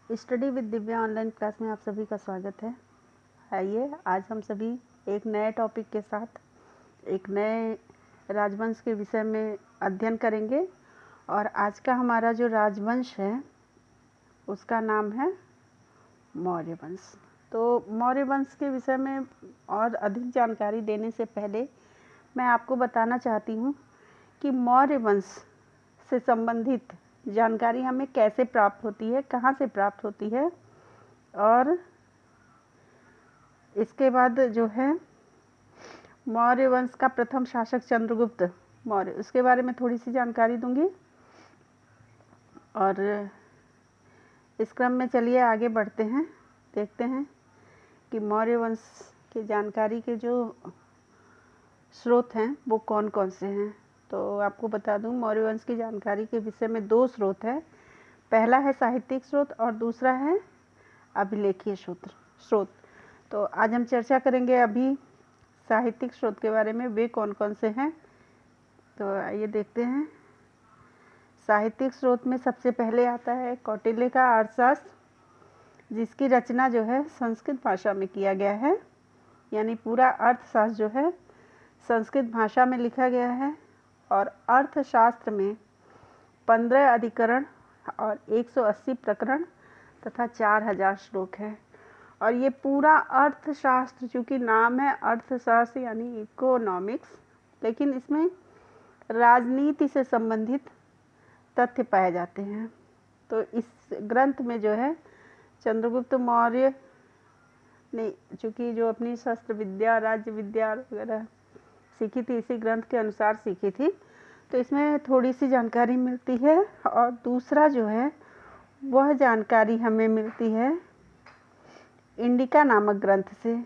Study with Divya online class में आप सभी का स्वागत है। आइए आज हम सभी एक नए टॉपिक के साथ एक नए राजवंश के विषय में अध्ययन करेंगे। और आज का हमारा जो राजवंश है उसका नाम है मौर्य वंश। तो मौर्य वंश के विषय में और अधिक जानकारी देने से पहले मैं आपको बताना चाहती हूँ कि मौर्य वंश से संबंधित जानकारी हमें कैसे प्राप्त होती है, कहाँ से प्राप्त होती है। और इसके बाद जो है मौर्य वंश का प्रथम शासक चंद्रगुप्त मौर्य, उसके बारे में थोड़ी सी जानकारी दूंगी। और इस क्रम में चलिए आगे बढ़ते हैं, देखते हैं कि मौर्य वंश की जानकारी के जो स्रोत हैं वो कौन कौन से हैं। तो आपको बता दूं, मौर्य वंश की जानकारी के विषय में दो स्रोत हैं। पहला है साहित्यिक स्रोत और दूसरा है अभिलेखीय स्रोत। तो आज हम चर्चा करेंगे अभी साहित्यिक स्रोत के बारे में, वे कौन कौन से हैं। तो आइए देखते हैं। साहित्यिक स्रोत में सबसे पहले आता है कौटिल्य का अर्थशास्त्र, जिसकी रचना जो है संस्कृत भाषा में किया गया है। यानी पूरा अर्थशास्त्र जो है संस्कृत भाषा में लिखा गया है। और अर्थशास्त्र में 15 अधिकरण और 180 प्रकरण तथा 4000 श्लोक है। और ये पूरा अर्थशास्त्र, चूँकि नाम है अर्थशास्त्र यानी इकोनॉमिक्स, लेकिन इसमें राजनीति से संबंधित तथ्य पाए जाते हैं। तो इस ग्रंथ में जो है चंद्रगुप्त मौर्य ने चूँकि जो अपनी शस्त्र विद्या, राज्य विद्या वगैरह सीखी थी, इसी ग्रंथ के अनुसार सीखी थी, तो इसमें थोड़ी सी जानकारी मिलती है। और दूसरा जो है वह जानकारी हमें मिलती है इंडिका नामक ग्रंथ से।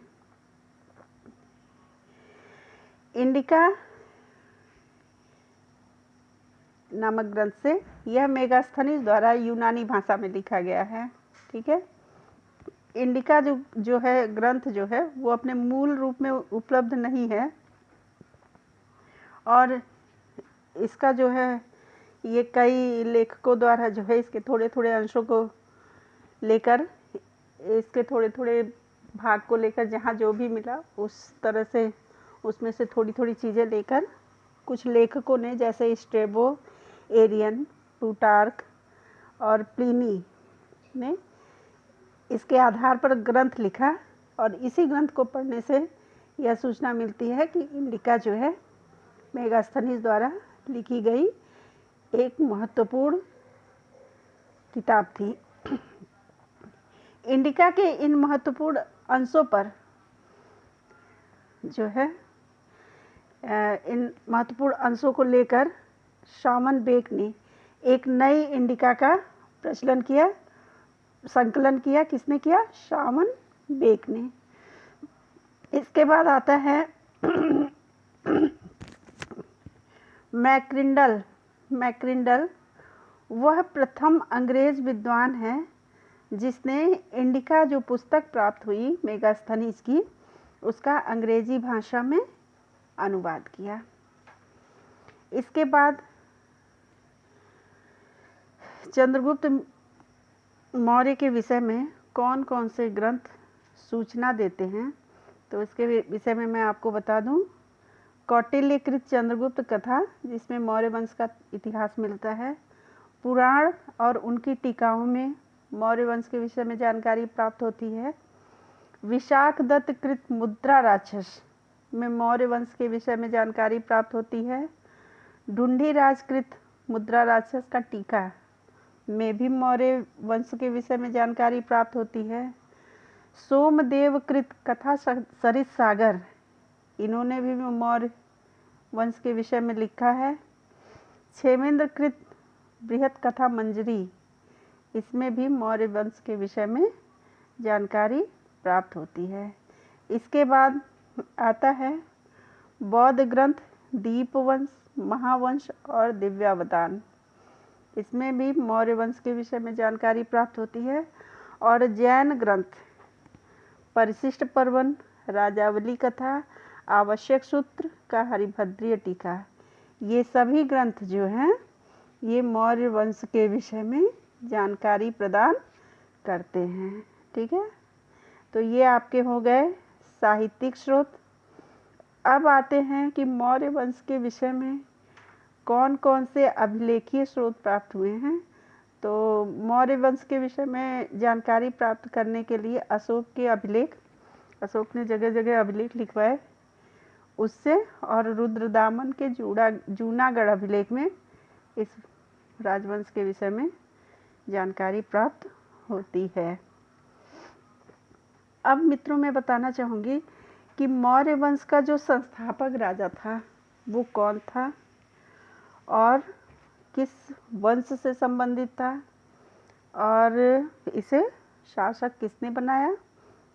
इंडिका नामक ग्रंथ से यह मेगास्थनीज द्वारा यूनानी भाषा में लिखा गया है। ठीक है। इंडिका जो है ग्रंथ जो है वो अपने मूल रूप में उपलब्ध नहीं है। और इसका जो है ये कई लेखकों द्वारा जो है इसके थोड़े थोड़े अंशों को लेकर, इसके थोड़े थोड़े भाग को लेकर जहाँ जो भी मिला उस तरह से उसमें से थोड़ी थोड़ी चीज़ें लेकर कुछ लेखकों ने, जैसे स्ट्रेबो, एरियन, प्लूटार्क और प्लिनी ने इसके आधार पर ग्रंथ लिखा। और इसी ग्रंथ को पढ़ने से यह सूचना मिलती है कि इंडिका जो है मेगास्थनीज द्वारा लिखी गई एक महत्वपूर्ण किताब थी। इंडिका के इन महत्वपूर्ण अंशों पर जो है इन महत्वपूर्ण अंशों को लेकर शामन बेक ने एक नई इंडिका का प्रचलन किया, संकलन किया। किसने किया? शामन बेक ने। इसके बाद आता है मैक्रिंडल। वह प्रथम अंग्रेज विद्वान है जिसने इंडिका जो पुस्तक प्राप्त हुई मेगास्थनीज की, उसका अंग्रेजी भाषा में अनुवाद किया। इसके बाद चंद्रगुप्त मौर्य के विषय में कौन कौन से ग्रंथ सूचना देते हैं, तो इसके विषय में मैं आपको बता दूं। कौटिल्यकृत चंद्रगुप्त कथा, जिसमें मौर्य वंश का इतिहास मिलता है। पुराण और उनकी टीकाओं में मौर्य वंश के विषय में जानकारी प्राप्त होती है। विशाखदत्त कृत मुद्रा राक्षस में मौर्य वंश के विषय में जानकारी प्राप्त होती है। ढूंढीराज कृत मुद्रा राक्षस का टीका में भी मौर्य वंश के विषय में जानकारी प्राप्त होती है। सोमदेव कृत कथा सरित सागर, इन्होंने भी मौर्य वंश के विषय में लिखा है। क्षेमेंद्र कृत बृहत कथा मंजरी, इसमें भी मौर्य वंश के विषय में जानकारी प्राप्त होती है। इसके बाद आता है बौद्ध ग्रंथ दीपवंश, महावंश और दिव्यावतान, इसमें भी मौर्य वंश के विषय में जानकारी प्राप्त होती है। और जैन ग्रंथ परिशिष्ट पर्वन, राजावली कथा, आवश्यक सूत्र का हरिभद्रीय टीका, ये सभी ग्रंथ जो हैं ये मौर्य वंश के विषय में जानकारी प्रदान करते हैं। ठीक है, तो ये आपके हो गए साहित्यिक स्रोत। अब आते हैं कि मौर्य वंश के विषय में कौन कौन से अभिलेखीय स्रोत प्राप्त हुए हैं। तो मौर्य वंश के विषय में जानकारी प्राप्त करने के लिए अशोक के अभिलेख, अशोक ने जगह जगह अभिलेख लिखवाए उससे, और रुद्रदामन के जूनागढ़ अभिलेख में इस राजवंश के विषय में जानकारी प्राप्त होती है। अब मित्रों मैं बताना चाहूँगी कि मौर्य वंश का जो संस्थापक राजा था वो कौन था और किस वंश से संबंधित था, और इसे शासक किसने बनाया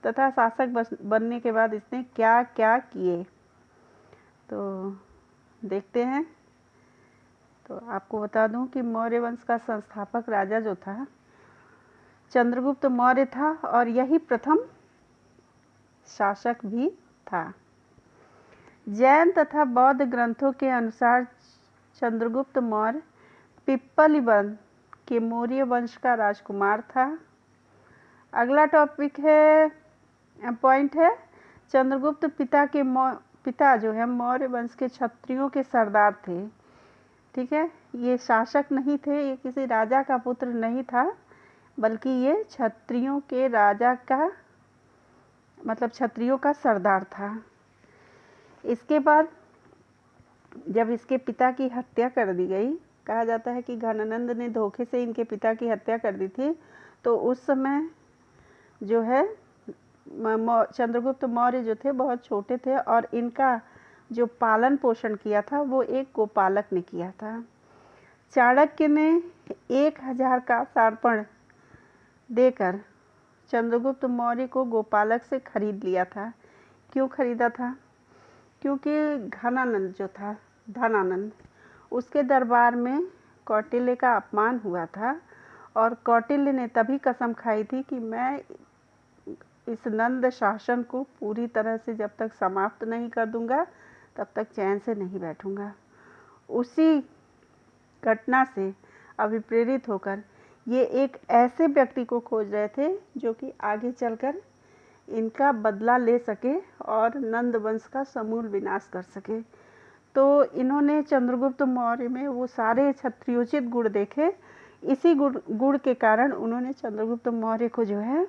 तथा शासक बनने के बाद इसने क्या क्या किए। तो देखते हैं। तो आपको बता दूं कि मौर्य वंश का संस्थापक राजा जो था चंद्रगुप्त मौर्य था, और यही प्रथम शासक भी था। जैन तथा बौद्ध ग्रंथों के अनुसार चंद्रगुप्त मौर्य पिप्पली वन के मौर्य वंश का राजकुमार था। अगला टॉपिक है, पॉइंट है, चंद्रगुप्त पिता जो है मौर्य वंश के क्षत्रियों के सरदार थे। ठीक है, ये शासक नहीं थे, ये किसी राजा का पुत्र नहीं था, बल्कि ये क्षत्रियों के राजा का मतलब क्षत्रियों का सरदार था। इसके बाद जब इसके पिता की हत्या कर दी गई, कहा जाता है कि घनानंद ने धोखे से इनके पिता की हत्या कर दी थी, तो उस समय जो है चंद्रगुप्त मौर्य जो थे बहुत छोटे थे, और इनका जो पालन पोषण किया था वो एक गोपालक ने किया था। चाणक्य ने 1000 का सार्पण देकर चंद्रगुप्त मौर्य को गोपालक से खरीद लिया था। क्यों खरीदा था? क्योंकि घनानंद जो था, धनानंद, उसके दरबार में कौटिल्य का अपमान हुआ था, और कौटिल्य ने तभी कसम खाई थी कि मैं इस नंद शासन को पूरी तरह से जब तक समाप्त नहीं कर दूंगा तब तक चैन से नहीं बैठूंगा। उसी घटना से अभिप्रेरित होकर ये एक ऐसे व्यक्ति को खोज रहे थे जो कि आगे चलकर इनका बदला ले सके और नंद वंश का समूल विनाश कर सके। तो इन्होंने चंद्रगुप्त मौर्य में वो सारे क्षत्रियोचित गुण देखे। इसी गुण के कारण उन्होंने चंद्रगुप्त मौर्य को जो है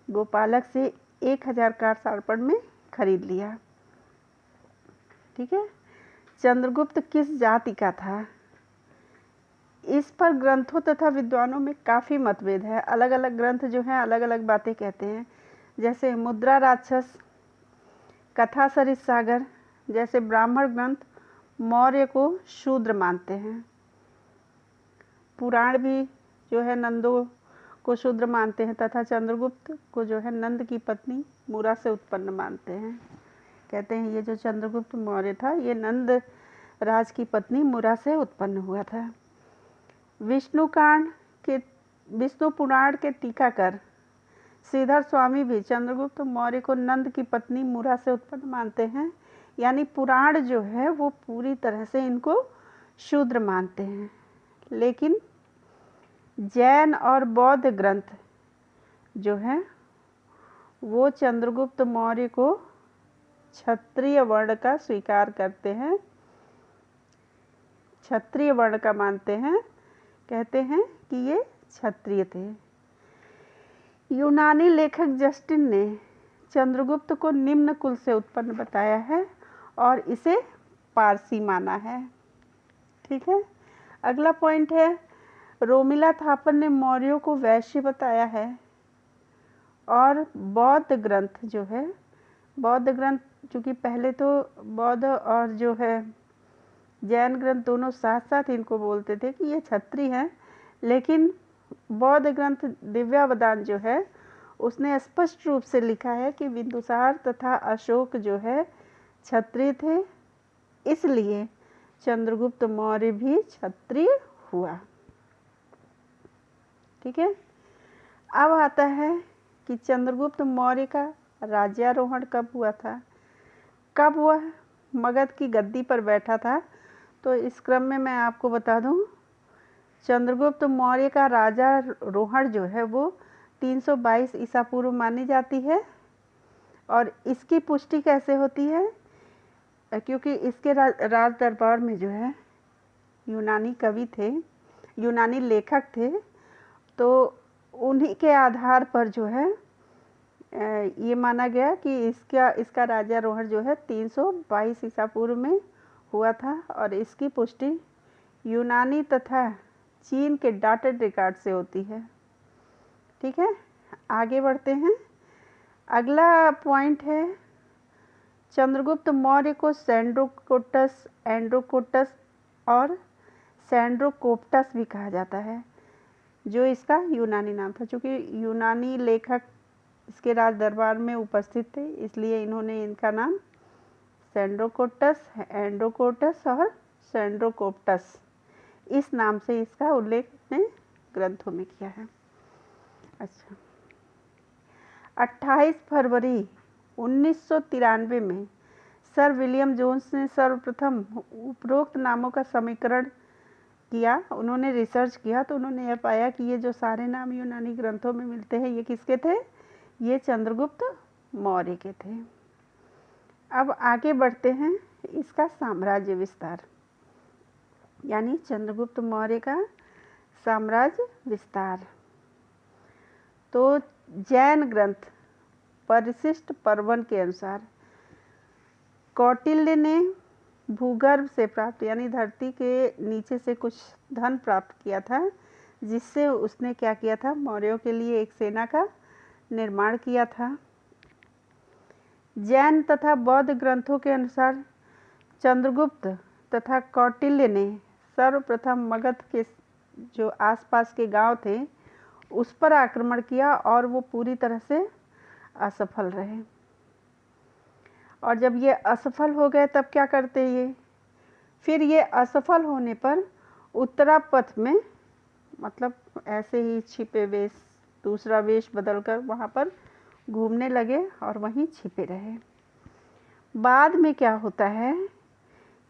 गोपालक से 1000 का सार्पण में खरीद लिया। ठीक है, चंद्रगुप्त किस जाति का था, इस पर ग्रंथों तथा विद्वानों में काफ़ी मतभेद है। अलग अलग ग्रंथ जो हैं अलग अलग बातें कहते हैं। जैसे मुद्रा राक्षस, कथा सरित सागर जैसे ब्राह्मण ग्रंथ मौर्य को शूद्र मानते हैं। पुराण भी जो है नंदों को शूद्र मानते हैं तथा चंद्रगुप्त को जो है नंद की पत्नी मुरा से उत्पन्न मानते हैं। कहते हैं ये जो चंद्रगुप्त मौर्य था ये नंद राज की पत्नी मुरा से उत्पन्न हुआ था। विष्णु पुराण के टीकाकार श्रीधर स्वामी भी चंद्रगुप्त मौर्य को नंद की पत्नी मुरा से उत्पन्न मानते हैं। यानी पुराण जो है वो पूरी तरह से इनको शूद्र मानते हैं। लेकिन जैन और बौद्ध ग्रंथ जो हैं वो चंद्रगुप्त मौर्य को क्षत्रिय वर्ण का स्वीकार करते हैं, क्षत्रिय वर्ण का मानते हैं, कहते हैं कि ये क्षत्रिय थे। यूनानी लेखक जस्टिन ने चंद्रगुप्त को निम्न कुल से उत्पन्न बताया है और इसे पारसी माना है। ठीक है, अगला पॉइंट है, रोमिला थापर ने मौर्यों को वैश्य बताया है। और बौद्ध ग्रंथ जो है, बौद्ध ग्रंथ चूँकि पहले तो बौद्ध और जो है जैन ग्रंथ दोनों साथ साथ इनको बोलते थे कि ये क्षत्रिय हैं, लेकिन बौद्ध ग्रंथ दिव्यावदान जो है उसने स्पष्ट रूप से लिखा है कि बिंदुसार तथा अशोक जो है क्षत्रिय थे, इसलिए चंद्रगुप्त मौर्य भी क्षत्रिय हुआ। ठीक है, अब आता है कि चंद्रगुप्त मौर्य का राज्यारोहण कब हुआ था, कब वह मगध की गद्दी पर बैठा था। तो इस क्रम में मैं आपको बता दूं, चंद्रगुप्त मौर्य का राजारोहण जो है वो 322 ईसा पूर्व मानी जाती है। और इसकी पुष्टि कैसे होती है? क्योंकि इसके राज दरबार में जो है यूनानी कवि थे, यूनानी लेखक थे, तो उन्हीं के आधार पर जो है ये माना गया कि इसका राज्यारोहण जो है 322 ईसा पूर्व में हुआ था। और इसकी पुष्टि यूनानी तथा चीन के डाटेड रिकॉर्ड से होती है। ठीक है, आगे बढ़ते हैं। अगला पॉइंट है, चंद्रगुप्त मौर्य को सैंड्रोकोटस, एंड्रोकोटस और सैंड्रोकोप्टस भी कहा जाता है, जो इसका यूनानी नाम था। चूँकि यूनानी लेखक इसके राज दरबार में उपस्थित थे, इसलिए इन्होंने इनका नाम सैंड्रोकोटस, एंड्रोकोटस और सैंड्रोकोप्टस इस नाम से इसका उल्लेख अपने ग्रंथों में किया है। अच्छा, 28 फरवरी 1993 में सर विलियम जोन्स ने सर्वप्रथम उपरोक्त नामों का समीकरण किया। उन्होंने रिसर्च किया तो उन्होंने यह पाया कि ये जो सारे नाम यूनानी ग्रंथों में मिलते हैं, ये किसके थे? ये चंद्रगुप्त मौर्य के थे। अब आगे बढ़ते हैं, इसका साम्राज्य विस्तार, यानी चंद्रगुप्त मौर्य का साम्राज्य विस्तार। तो जैन ग्रंथ परिशिष्ट पर्वन के अनुसार कौटिल्य ने भूगर्भ से प्राप्त, यानी धरती के नीचे से कुछ धन प्राप्त किया था, जिससे उसने क्या किया था? मौर्यों के लिए एक सेना का निर्माण किया था। जैन तथा बौद्ध ग्रंथों के अनुसार चंद्रगुप्त तथा कौटिल्य ने सर्वप्रथम मगध के जो आसपास के गांव थे उस पर आक्रमण किया और वो पूरी तरह से असफल रहे। और जब ये असफल हो गए तब क्या करते ये? फिर ये असफल होने पर उत्तरापथ में, मतलब ऐसे ही छिपे वेश, दूसरा वेश बदलकर वहाँ पर घूमने लगे और वहीं छिपे रहे। बाद में क्या होता है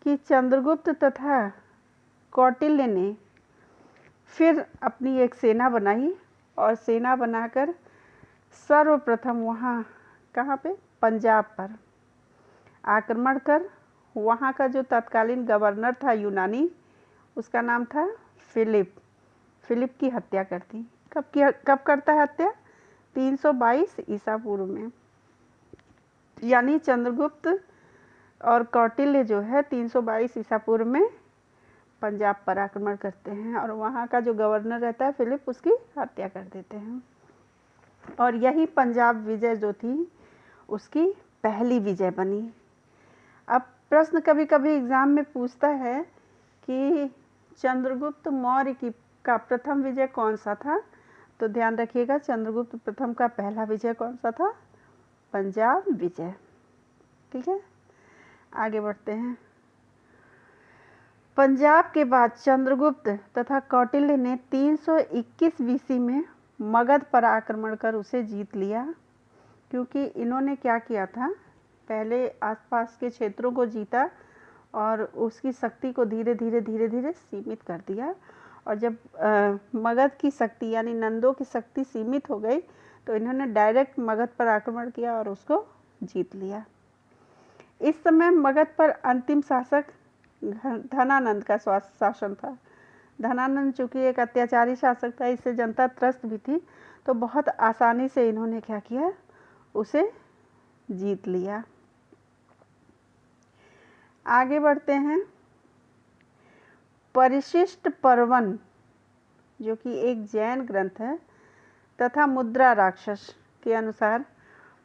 कि चंद्रगुप्त तथा कौटिल्य ने फिर अपनी एक सेना बनाई और सेना बनाकर सर्वप्रथम वहाँ, कहाँ पे? पंजाब पर आक्रमण कर वहाँ का जो तत्कालीन गवर्नर था यूनानी, उसका नाम था फिलिप, फिलिप की हत्या कर दी। कब करता है हत्या? 322 ईसा पूर्व में। यानी चंद्रगुप्त और कौटिल्य जो है 322 ईसा पूर्व में पंजाब पर आक्रमण करते हैं और वहाँ का जो गवर्नर रहता है फिलिप, उसकी हत्या कर देते हैं। और यही पंजाब विजय जो थी उसकी पहली विजय बनी। अब प्रश्न कभी कभी एग्ज़ाम में पूछता है कि चंद्रगुप्त मौर्य का प्रथम विजय कौन सा था? तो ध्यान रखिएगा, चंद्रगुप्त प्रथम का पहला विजय कौन सा था? पंजाब विजय। ठीक है, आगे बढ़ते हैं। पंजाब के बाद चंद्रगुप्त तथा कौटिल्य ने 321 बीसी में मगध पर आक्रमण कर उसे जीत लिया। क्योंकि इन्होंने क्या किया था, पहले आसपास के क्षेत्रों को जीता और उसकी शक्ति को धीरे धीरे सीमित कर दिया। और जब मगध की शक्ति यानी नंदों की शक्ति सीमित हो गई तो इन्होंने डायरेक्ट मगध पर आक्रमण किया और उसको जीत लिया। इस समय मगध पर अंतिम शासक धनानंद का शासन था। धनानंद चूँकि एक अत्याचारी शासक था, इससे जनता त्रस्त भी थी, तो बहुत आसानी से इन्होंने क्या किया? उसे जीत लिया। आगे बढ़ते हैं। परिशिष्ट पर्वन, जो कि एक जैन ग्रंथ है, तथा मुद्रा राक्षस के अनुसार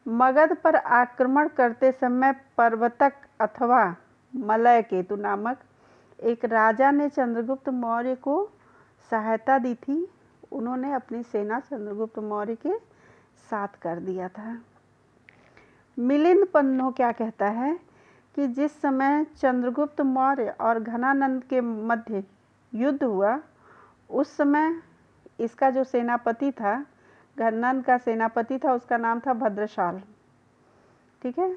मगध पर आक्रमण करते समय पर्वतक अथवा मलय केतु नामक एक राजा ने चंद्रगुप्त मौर्य को सहायता दी थी। उन्होंने अपनी सेना चंद्रगुप्त मौर्य के साथ कर दिया था। मिलिंद पन्नो क्या कहता है कि जिस समय चंद्रगुप्त मौर्य और घनानंद के मध्य युद्ध हुआ, उस समय इसका जो सेनापति था, घनानंद का सेनापति था, उसका नाम था भद्रशाल। ठीक है,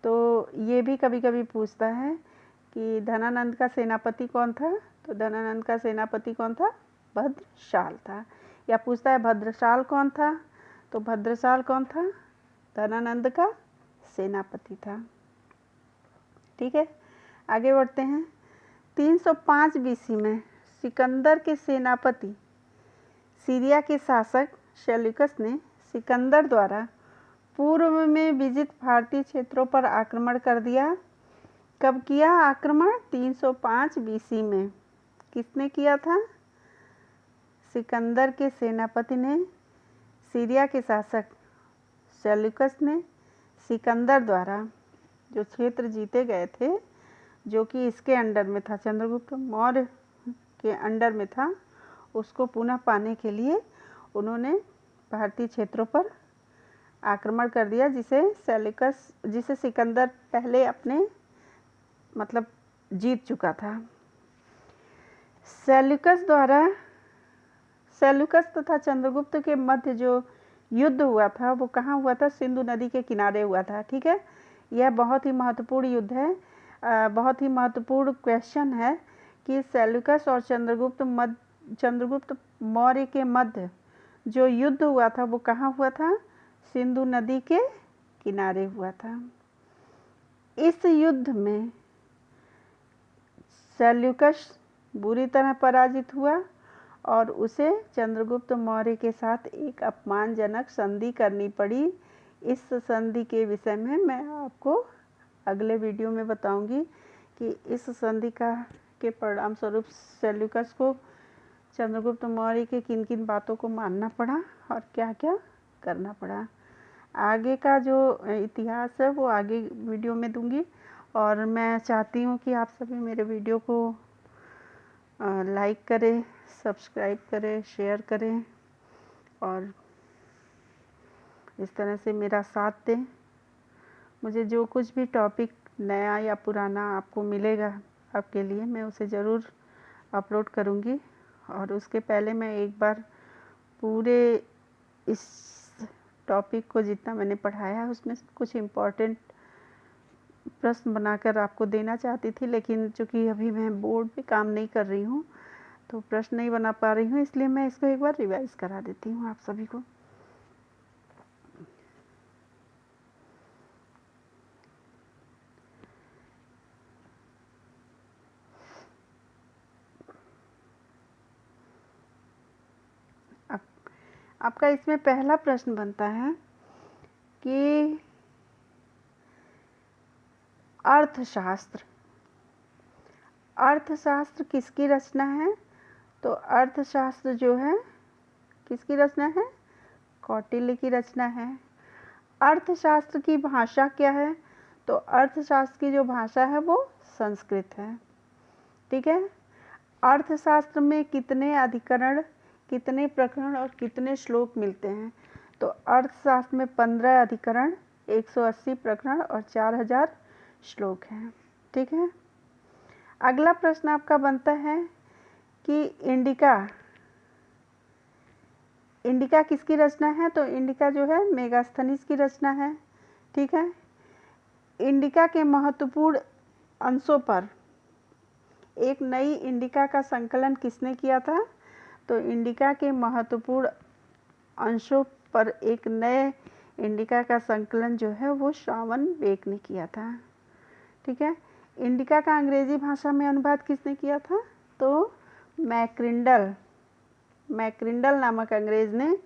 तो ये भी कभी कभी पूछता है कि धनानंद का सेनापति कौन था? तो धनानंद का सेनापति कौन था? भद्रशाल था। या पूछता है भद्रशाल कौन था, तो भद्रशाल कौन था? धनानंद का सेनापति था। ठीक है, आगे बढ़ते हैं। 305 बीसी में सिकंदर के सेनापति सीरिया के शासक सेल्यूकस ने सिकंदर द्वारा पूर्व में विजित भारतीय क्षेत्रों पर आक्रमण कर दिया। कब किया आक्रमण? 305 बीसी में। किसने किया था? सिकंदर के सेनापति ने सीरिया के शासक सेल्यूकस ने सिकंदर द्वारा जो क्षेत्र जीते गए थे, जो कि इसके अंडर में था, चंद्रगुप्त मौर्य के अंडर में था, उसको पुनः पाने के लिए उन्होंने भारतीय क्षेत्रों पर आक्रमण कर दिया, जिसे सिकंदर पहले अपने मतलब जीत चुका था। सेल्यूकस तथा चंद्रगुप्त के मध्य जो युद्ध हुआ था वो कहाँ हुआ था? सिंधु नदी के किनारे हुआ था। ठीक है, यह बहुत ही महत्वपूर्ण युद्ध है, बहुत ही महत्वपूर्ण क्वेश्चन है कि सेल्यूकस और चंद्रगुप्त मौर्य के मध्य जो युद्ध हुआ था वो कहाँ हुआ था? सिंधु नदी के किनारे हुआ था। इस युद्ध में सेल्यूकस बुरी तरह पराजित हुआ और उसे चंद्रगुप्त मौर्य के साथ एक अपमानजनक संधि करनी पड़ी। इस संधि के विषय में मैं आपको अगले वीडियो में बताऊंगी कि इस संधि के परिणाम स्वरूप सेल्यूकस को चंद्रगुप्त मौर्य के किन किन बातों को मानना पड़ा और क्या क्या करना पड़ा। आगे का जो इतिहास है वो आगे वीडियो में दूंगी, और मैं चाहती हूँ कि आप सभी मेरे वीडियो को लाइक करें, सब्सक्राइब करें, शेयर करें और इस तरह से मेरा साथ दें। मुझे जो कुछ भी टॉपिक नया या पुराना आपको मिलेगा आपके लिए, मैं उसे ज़रूर अपलोड करूँगी। और उसके पहले मैं एक बार पूरे इस टॉपिक को जितना मैंने पढ़ाया है उसमें कुछ इम्पोर्टेंट प्रश्न बनाकर आपको देना चाहती थी, लेकिन चूँकि अभी मैं बोर्ड पे काम नहीं कर रही हूँ तो प्रश्न नहीं बना पा रही हूँ, इसलिए मैं इसको एक बार रिवाइज करा देती हूँ आप सभी को। आपका इसमें पहला प्रश्न बनता है कि अर्थशास्त्र किसकी रचना है? तो अर्थशास्त्र जो है किसकी रचना है? कौटिल्य की रचना है। अर्थशास्त्र की भाषा क्या है? तो अर्थशास्त्र की जो भाषा है वो संस्कृत है। ठीक है, अर्थशास्त्र में कितने अधिकरण, कितने प्रकरण और कितने श्लोक मिलते हैं? तो अर्थशास्त्र में 15 अधिकरण, 180 प्रकरण और 4000 श्लोक हैं। ठीक है, अगला प्रश्न आपका बनता है कि इंडिका किसकी रचना है? तो इंडिका जो है मेगास्थनीज की रचना है। ठीक है, इंडिका के महत्वपूर्ण अंशों पर एक नई इंडिका का संकलन किसने किया था? तो इंडिका के महत्वपूर्ण अंशों पर एक नए इंडिका का संकलन जो है वो श्रावण बेक ने किया था। ठीक है, इंडिका का अंग्रेजी भाषा में अनुवाद किसने किया था? तो मैक्रिंडल नामक अंग्रेज ने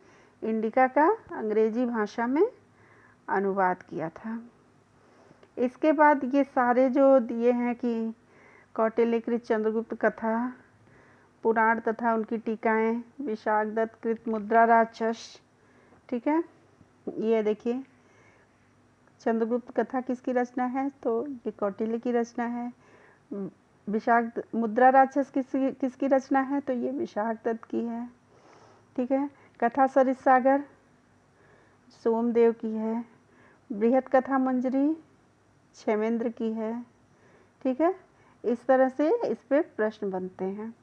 इंडिका का अंग्रेजी भाषा में अनुवाद किया था। इसके बाद ये सारे जो दिए हैं कि कौटिल्यकृत चंद्रगुप्त कथा, पुराण तथा उनकी टीकाएं, विशाखदत्त कृत मुद्रा राक्षस। ठीक है, ये देखिए चंद्रगुप्त कथा किसकी रचना है? तो ये कौटिल्य की रचना है। मुद्रा राक्षस किसकी रचना है? तो ये विशाखदत्त की है। ठीक है, कथा सरित सागर सोमदेव की है। बृहत कथा मंजरी क्षेमेंद्र की है। ठीक है, इस तरह से इस पे प्रश्न बनते हैं।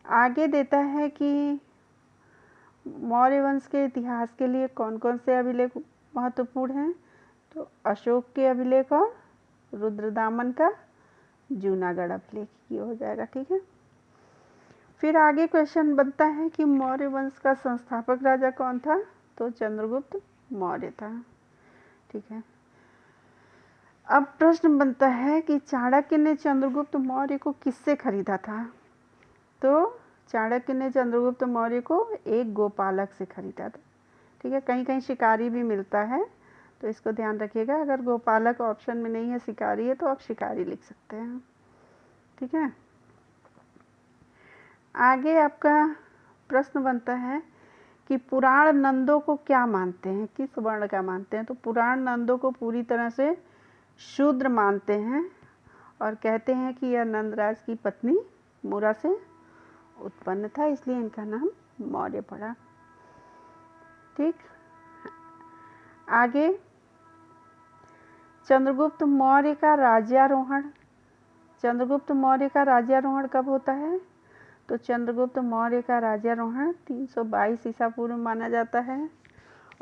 आगे देता है कि मौर्य वंश के इतिहास के लिए कौन कौन से अभिलेख महत्वपूर्ण हैं? तो अशोक के अभिलेख और रुद्रदामन का जूनागढ़ अभिलेख ये हो जाएगा। ठीक है, फिर आगे क्वेश्चन बनता है कि मौर्य वंश का संस्थापक राजा कौन था? तो चंद्रगुप्त मौर्य था। ठीक है। अब प्रश्न बनता है कि चाणक्य ने चंद्रगुप्त मौर्य को किससे खरीदा था? तो चाणक्य ने चंद्रगुप्त मौर्य को एक गोपालक से खरीदा था। ठीक है, कहीं कहीं शिकारी भी मिलता है, तो इसको ध्यान रखिएगा। अगर गोपालक ऑप्शन में नहीं है, शिकारी है, तो आप शिकारी लिख सकते हैं। ठीक है। आगे आपका प्रश्न बनता है कि पुराण नंदों को क्या मानते हैं, किस वर्ण का मानते हैं? तो पुराण नंदों को पूरी तरह से शूद्र मानते हैं और कहते हैं कि यह नंदराज की पत्नी मूरा से उत्पन्न था, इसलिए इनका नाम मौर्य पड़ा। ठीक। आगे चंद्रगुप्त मौर्य का राज्यारोहण, चंद्रगुप्त मौर्य का राज्यारोहण कब होता है? तो चंद्रगुप्त मौर्य का राज्यारोहण 322 ईसा पूर्व माना जाता है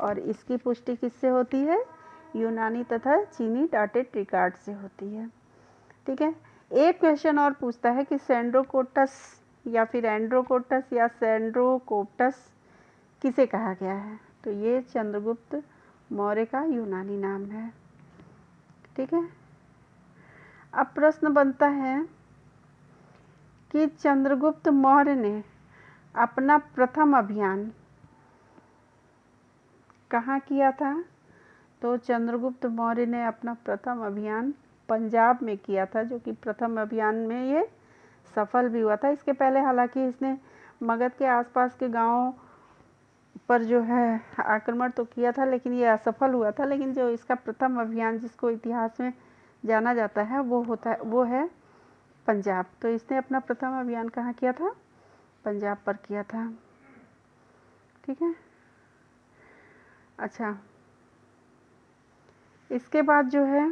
और इसकी पुष्टि किससे होती है? यूनानी तथा चीनी डाटेड रिकॉर्ड से होती है। ठीक है। एक क्वेश्चन और पूछता है कि सेंड्रोकोटस या फिर एंड्रोकोटस या सेंड्रोकोप्टस किसे कहा गया है? तो ये चंद्रगुप्त मौर्य का यूनानी नाम है। ठीक है। अब प्रश्न बनता है कि चंद्रगुप्त मौर्य ने अपना प्रथम अभियान कहाँ किया था? तो चंद्रगुप्त मौर्य ने अपना प्रथम अभियान पंजाब में किया था, जो कि प्रथम अभियान में ये सफल भी हुआ था। इसके पहले हालांकि इसने मगध के आसपास के गांवों पर जो है आक्रमण तो किया था, लेकिन ये असफल हुआ था। लेकिन जो इसका प्रथम अभियान जिसको इतिहास में जाना जाता है वो है पंजाब। तो इसने अपना प्रथम अभियान कहाँ किया था? पंजाब पर किया था। ठीक है। अच्छा, इसके बाद जो है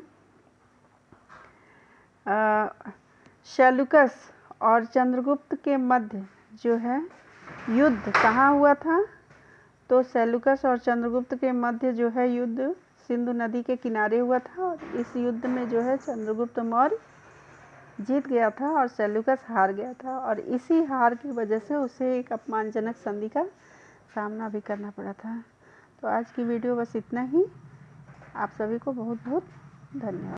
शैलुकस और चंद्रगुप्त के मध्य जो है युद्ध कहाँ हुआ था? तो शैलुकस और चंद्रगुप्त के मध्य जो है युद्ध सिंधु नदी के किनारे हुआ था और इस युद्ध में जो है चंद्रगुप्त मौर्य जीत गया था और शैलुकस हार गया था और इसी हार की वजह से उसे एक अपमानजनक संधि का सामना भी करना पड़ा था। तो आज की वीडियो बस इतना ही। आप सभी को बहुत बहुत धन्यवाद।